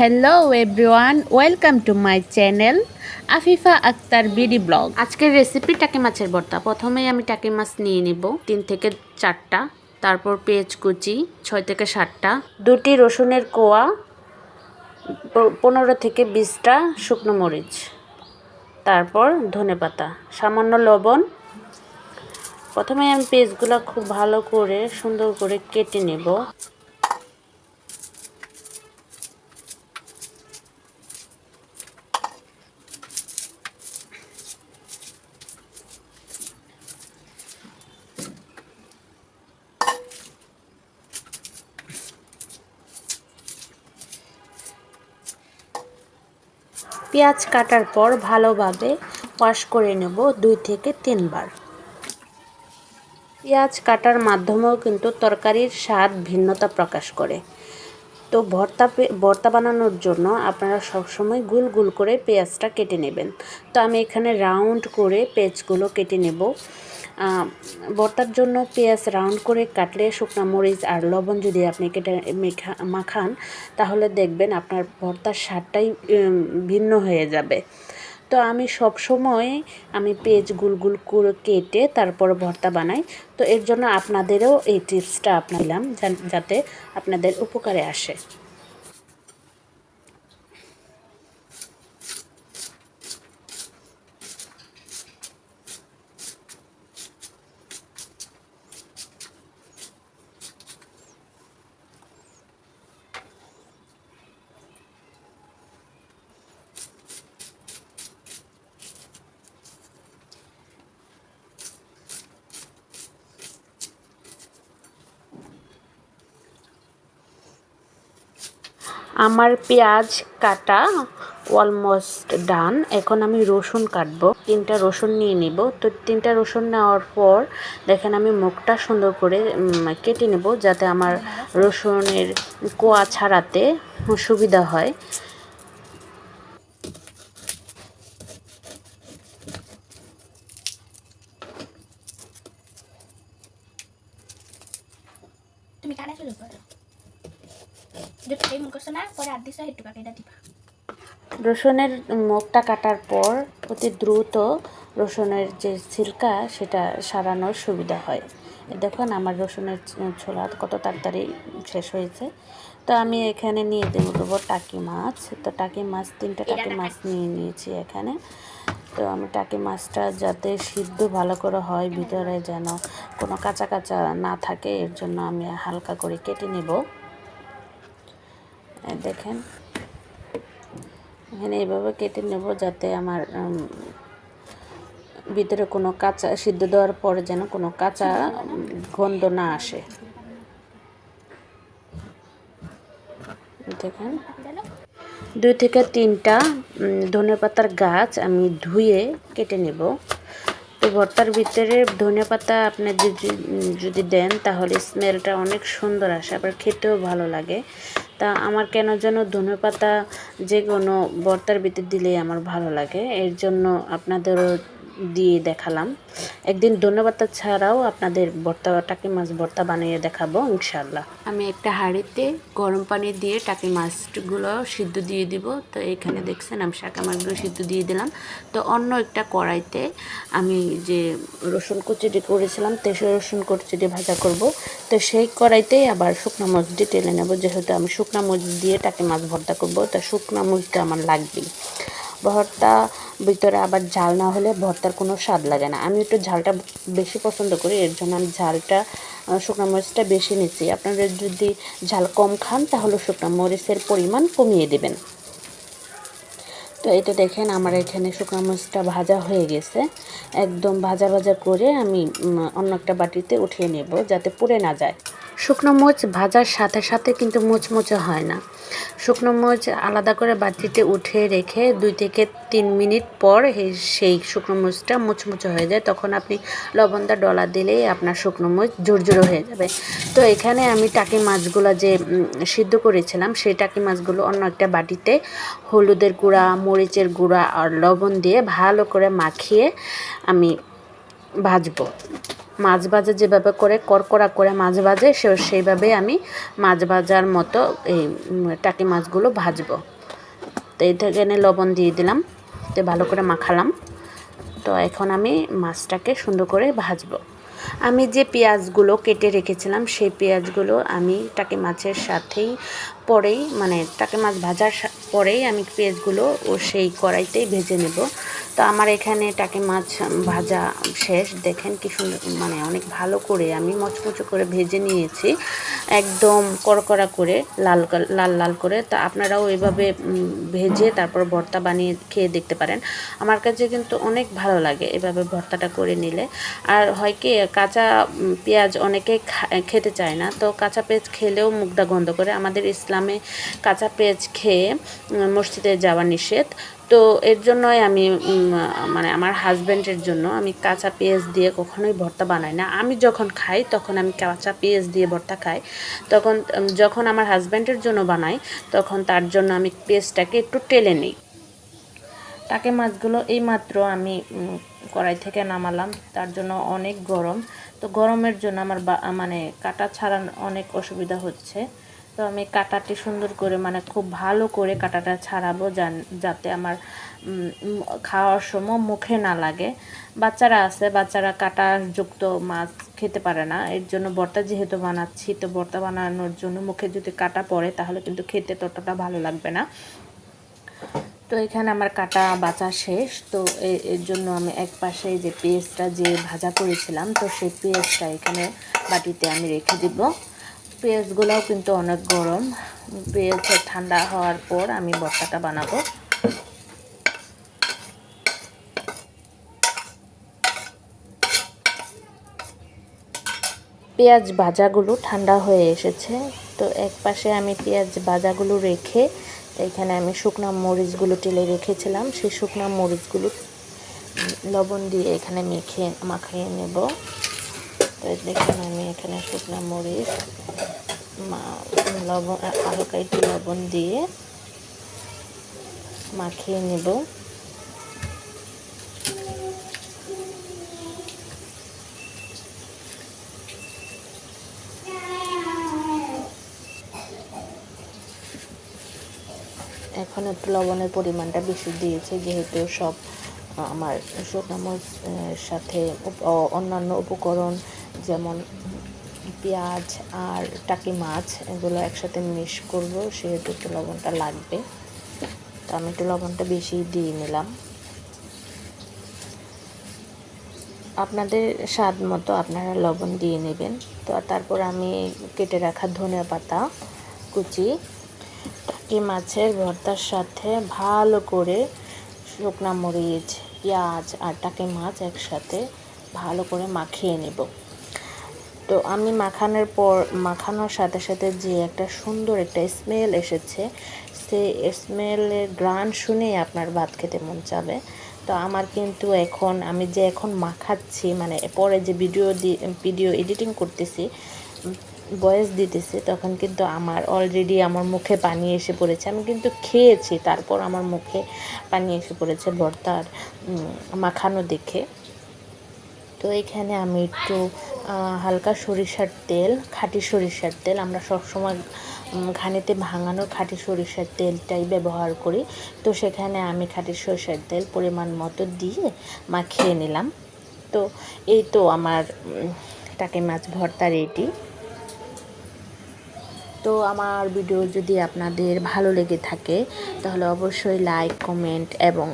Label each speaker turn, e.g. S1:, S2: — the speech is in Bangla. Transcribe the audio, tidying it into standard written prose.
S1: Hello everyone, welcome to my channel Afifa Akter BD vlog. আজকের রেসিপি টাকি মাছের ভর্তা। প্রথমেই আমি টাকি মাছ নিয়ে নিব 3 থেকে 4টা, তারপর পেঁয়াজ কুচি 6 থেকে 7টা, 2টি রসুনের কোয়া, 15 থেকে 20টা শুকনো মরিচ, তারপর ধনেপাতা, সামান্য লবণ। প্রথমে আমি পেঁয়াজগুলো খুব ভালো করে সুন্দর করে কেটে নেব। পেঁয়াজ কাটার পর ভালোভাবে ওয়াশ করে নেব 2 থেকে 3 বার। পেঁয়াজ কাটার মাধ্যমেও কিন্তু তরকারির স্বাদ ভিন্নতা প্রকাশ করে। তো ভর্তা বানানোর জন্য আপনারা সবসময় গোল গোল করে পেঁয়াজটা কেটে নেবেন। তো আমি এখানে রাউন্ড করে পেঁয়াজগুলো কেটে নেব। ভর্তার জন্য পেঁয়াজ রাউন্ড করে কাটলে শুকনো মরিচ আর লবণ যদি আপনি কেটে মাখান, তাহলে দেখবেন আপনার ভর্তার স্বাদটাই ভিন্ন হয়ে যাবে। তো আমি সব সময় পেঁয়াজ গুল গুল করে কেটে তারপর ভর্তা বানাই। তো এর জন্য আপনাদেরও এই টিপসটা আপনাইলাম, যাতে আপনাদের উপকারে আসে। আমার পেঁয়াজ কাটা অলমোস্ট ডান। এখন আমি রসুন কাটবো। 3টা রসুন নিয়ে নিব। তো 3টা রসুন নেওয়ার পর দেখেন আমি মুখটা সুন্দর করে কেটে নেব, যাতে আমার রসুনের কোয়া ছাড়াতে সুবিধা হয়।
S2: তুমি কানে শুরু করো, যেটা এই মন করছো না, পরে আর দিছো একটু কাকে দিবা।
S1: রসুনের মুখটা কাটার পর অতি দ্রুত রসুনের যে ছিলকা সেটা সারানোর সুবিধা হয়। দেখুন আমার রসুনের ছোলা কত তাড়াতাড়ি শেষ হয়েছে। তো আমি এখানে নিয়ে দেবো টাকি মাছ। তো টাকি মাছ 3টা টাকি মাছ নিয়ে নিয়েছি এখানে। তো আমি টাকি মাছটা যাতে সিদ্ধ ভালো করে হয়, ভিতরে যেন কোনো কাঁচা কাঁচা না থাকে, এর জন্য আমি হালকা করে কেটে নেব। দেখেন এখানে এইভাবে কেটে নেব, যাতে আমার ভিতরে কোনো কাঁচা, সিদ্ধ দেওয়ার পরে যেন কোনো কাঁচা গন্ধ না আসে। দেখেন 2 থেকে 3টা ধনেপাতার গাছ আমি ধুয়ে কেটে নেব। তো ভর্তার ভিতরে ধনেপাতা আপনি যদি দেন, তাহলে স্মেলটা অনেক সুন্দর আসে, আবার খেতেও ভালো লাগে। তা আমার কেন যেন ধনেপাতা যে কোনো ভর্তার ভিতরে দিলেই আমার ভালো লাগে, এর জন্য আপনাদেরও দিয়ে দেখালাম। একদিন ধনেপাতা ছাড়াও আপনাদের টাকি মাছ ভর্তা বানিয়ে দেখাবো ইনশাল্লাহ। আমি একটা হাঁড়িতে গরম পানি দিয়ে টাকি মাছগুলো সিদ্ধ দিয়ে দিব। তো এখানে দেখছেন আমি শাকা মাছগুলো সিদ্ধ দিয়ে দিলাম। তো অন্য একটা কড়াইতে আমি যে রসুন কুচিটি করেছিলাম, সেই রসুন কুচিটি ভাজা করব। তো সেই কড়াইতেই আবার শুকনো মরিচটি টেলে নেব, যেহেতু আমি শুকনো মরিচ দিয়ে টাকি মাছ ভর্তা করব। তো শুকনো মরিচটা আমার লাগবেই। ভর্তা ভিতরে আবার ঝাল না হলে ভর্তার কোনো স্বাদ লাগে না। আমি একটু ঝালটা বেশি পছন্দ করি, এর জন্য আমি ঝালটা শুকনো মরিচটা বেশি নিচ্ছি। আপনারা যদি ঝাল কম খান, তাহলে শুকনো মরিচের পরিমাণ কমিয়ে দেবেন। তো এটা দেখেন আমার এখানে শুকনো মরিচটা ভাজা হয়ে গেছে। একদম ভাজা ভাজা করে আমি অন্য একটা বাটিতে উঠিয়ে নেব, যাতে পুড়ে না যায়। শুকনো মরিচ ভাজার সাথে সাথে কিন্তু মুচমুচে হয় না। শুকনো মরিচ আলাদা করে বাটিতে উঠিয়ে রেখে 2 থেকে 3 মিনিট পর সেই শুকনো মরিচটা মুচমুচে হয়ে যায়। তখন আপনি লবণটা ডলা দিলেই আপনার শুকনো মরিচ ঝুরঝুরো হয়ে যাবে। তো এখানে আমি টাকি মাছগুলো যে সিদ্ধ করেছিলাম, সেই টাকি মাছগুলো অন্য একটা বাটিতে হলুদের গুঁড়া, মরিচের গুঁড়া আর লবণ দিয়ে ভালো করে মাখিয়ে আমি ভাজবো। মাছ ভাজা যেভাবে করে করকরা করে মাছ ভাজে সেইভাবে আমি মাছ ভাজার মতো এই টাকি মাছগুলো ভাজবো। তো এখানে লবণ দিয়ে দিলাম, তো ভালো করে মাখালাম। তো এখন আমি মাছটাকে সুন্দর করে ভাজবো। আমি যে পেঁয়াজগুলো কেটে রেখেছিলাম সেই পেঁয়াজগুলো আমি টাকি মাছের সাথেই পরেই মানে টাকি মাছ ভাজার পরেই আমি পেঁয়াজগুলো সেই কড়াইতেই ভেজে নেব। তো আমার এখানে টাকি মাছ ভাজা শেষ। দেখেন কি সুন্দর, মানে অনেক ভালো করে আমি মচমচে করে ভেজে নিয়েছি, একদম কড়কড়া করে লাল লাল করে। তা আপনারাও এভাবে ভেজে তারপর ভর্তা বানিয়ে খেয়ে দেখতে পারেন। আমার কাছে কিন্তু অনেক ভালো লাগে এভাবে ভর্তাটা করে নিলে। আর হয় কি, কাঁচা পেঁয়াজ অনেকে খেতে চায় না, তো কাঁচা পেঁয়াজ খেলেও মুখটা গন্ধ করে। আমাদের ইসলামে কাঁচা পেঁয়াজ খেয়ে মসজিদে যাওয়া নিষেধ। তো এর জন্যই আমি মানে আমার হাজব্যান্ডের জন্য আমি কাঁচা পেঁয়াজ দিয়ে কখনোই ভর্তা বানাই না। আমি যখন খাই তখন আমি কাঁচা পেঁয়াজ দিয়ে ভর্তা খাই। তখন যখন আমার হাজব্যান্ডের জন্য বানাই তখন তার জন্য আমি পেঁয়াজটাকে একটু টেলে নিই। টাকি মাছগুলো এইমাত্র আমি কড়াই থেকে নামালাম, তার জন্য অনেক গরম। তো গরমের জন্য আমার মানে কাটা ছাড়ানো অনেক অসুবিধা হচ্ছে। তো আমি কাটাটি সুন্দর করে মানে খুব ভালো করে কাটাটা ছাড়াবো, যাতে আমার খাওয়ার সময় মুখে না লাগে। বাচ্চারা আছে, বাচ্চারা কাঁটাযুক্ত মাছ খেতে পারে না, এর জন্য ভর্তা যেহেতু বানাচ্ছি, তো ভর্তা বানানোর জন্য মুখে যদি কাটা পড়ে তাহলে কিন্তু খেতে ততটা ভালো লাগবে না। তো এখানে আমার কাটা বাছা শেষ। তো এর জন্য আমি এক পাশে যে পেঁয়াজটা যে ভাজা করেছিলাম, তো সেই পেঁয়াজটা এখানে বাটিতে আমি রেখে দিব। পেঁয়াজগুলোও কিন্তু অনেক গরম। পেঁয়াজ ঠান্ডা হওয়ার পর আমি ভর্তাটা বানাবো। পেঁয়াজ ভাজাগুলো ঠান্ডা হয়ে এসেছে। তো এক পাশে আমি পেঁয়াজ ভাজাগুলো রেখে এখানে আমি শুকনো মরিচগুলো টেলে রেখেছিলাম, সেই শুকনো মরিচগুলো লবণ দিয়ে এখানে মাখিয়ে নেব। তো দেখুন আমি এখানে শুকনো মরিচ লবণ হালকা একটু লবণ দিয়ে মাখিয়ে নেব। এখন একটু লবণের পরিমাণটা বেশি দিয়েছে, যেহেতু সব আমার শুকনো মরিচের সাথে অন্যান্য উপকরণ যেমন পেঁয়াজ আর টাকি মাছ এগুলো একসাথে মিক্স করব, সেহেতু একটু লবণটা লাগবে। তো আমি একটু লবণটা বেশি দিয়ে নিলাম। আপনাদের স্বাদ মতো আপনারা লবণ দিয়ে নেবেন। তো তারপর আমি কেটে রাখা ধনিয়া পাতা কুচি টাকি মাছের ভর্তার সাথে ভালো করে শুকনা মরিচ, পেঁয়াজ আর টাকি মাছ একসাথে ভালো করে মাখিয়ে নেব। তো আমি মাখানোর সাথে সাথে যে একটা সুন্দর একটা স্মেল এসেছে, সেই স্মেলের ঘ্রাণ শুনেই আপনার ভাত খেতে মন চাবে। তো আমার কিন্তু আমি যে এখন মাখাচ্ছি, মানে পরে যে ভিডিও এডিটিং করতেছি, ভয়েস দিতেছি, তখন কিন্তু আমার অলরেডি আমার মুখে পানি এসে পড়েছে। আমি কিন্তু খেয়েছি, তারপর আমার মুখে পানি এসে পড়েছে ভর্তার মাখানো দেখে। তো এখানে আমি একটু হালকা সরিষার তেল, খাঁটি সরিষার তেল, আমরা সবসময় ঘানিতে ভাঙানো খাঁটি সরিষার তেলটাই ব্যবহার করি। তো সেখানে আমি খাঁটি সরিষার তেল পরিমাণ মতো দিয়ে মাখিয়ে নিলাম। তো এই তো আমার টাকি মাছ ভর্তা রেডি। তো আমার ভিডিও যদি আপনাদের ভালো লেগে থাকে তাহলে অবশ্যই লাইক, কমেন্ট এবং